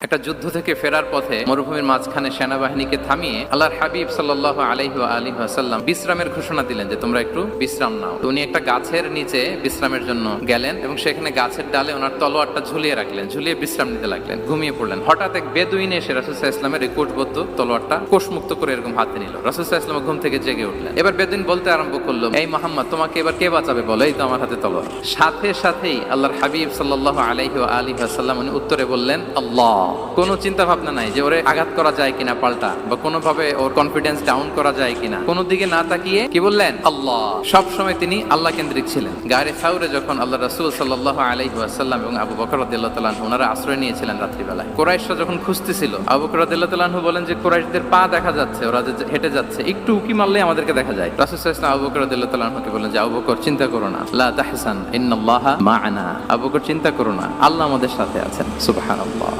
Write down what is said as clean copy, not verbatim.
একটা যুদ্ধ থেকে ফেরার পথে মরুভূমির মাঝখানে সেনাবাহিনীকে থামিয়ে আল্লাহর হাবিব সাল্লাল্লাহু আলাইহি ওয়া আলিহি ওয়াসাল্লাম বিশ্রামের ঘোষণা দিলেন যে তোমরা একটু বিশ্রাম নাও। তো উনি একটা গাছের নিচে বিশ্রামের জন্য গেলেন এবং সেখানে গাছের ডালে ওনার তলোয়ারটা ঝুলিয়ে রাখলেন, ঝুলিয়ে বিশ্রাম নিতে লাগলেন, ঘুমিয়ে পড়লেন। হঠাৎ এক বেদুইন এসে রাসূল সাল্লাল্লাহু আলাইহি ওয়াসাল্লামের এই কোষবদ্ধ তলোয়ারটা কোষমুক্ত করে এরকম হাতে নিল। রাসূল সাল্লাল্লাহু আলাইহি ওয়াসাল্লাম ঘুম থেকে জেগে উঠলেন। এবার বেদুইন বলতে আরম্ভ করলো, এই মুহাম্মদ, তোমাকে এবার কে বাঁচাবে বলো, এই তো আমার হাতে তলোয়ার। সাথে সাথেই আল্লাহর হাবিব সাল্লাল্লাহু আলাইহি ওয়া আলিহি ওয়াসাল্লাম উনি উত্তরে বললেন আল্লাহ। কোনো চিন্তা ভাবনা নাই যে ওরে আঘাত করা যায় কিনা পাল্টা, বা কোনোভাবে ওর কনফিডেন্স ডাউন করা যায় কিনা, কোনো দিকে না তাকিয়ে কি বললেন? আল্লাহ। সব সময় তিনি আল্লাহ কেন্দ্রিক ছিলেন। গারে সাউরে যখন আল্লাহ রাসূল সাল্লাল্লাহু আলাইহি ওয়াসাল্লাম এবং আবু বকর রাদিয়াল্লাহু তাআলা আনহু ওনারা আশ্রয় নিয়েছিলেন রাত্রিবেলায়। কুরাইশরা যখন খুঁজতেছিল, আবু বকর রাদিয়াল্লাহু তাআলা আনহু বলেন যে কুরাইশদের পা দেখা যাচ্ছে, ওরা যে হেঁটে যাচ্ছে, একটু উকি মারলে আমাদেরকে দেখা যায়। রাসূল সাল্লাল্লাহু আলাইহি ওয়াসাল্লাম আবু বকর রাদিয়াল্লাহু তাআলা আনহুকে বলেন যে আবু বকর, চিন্তা করো না, লা তাহসান ইন্নাল্লাহা মা'ানা। আবু বকর, চিন্তা করো না, আল্লাহ আমাদের সাথে আছেন। সুবহানাল্লাহ।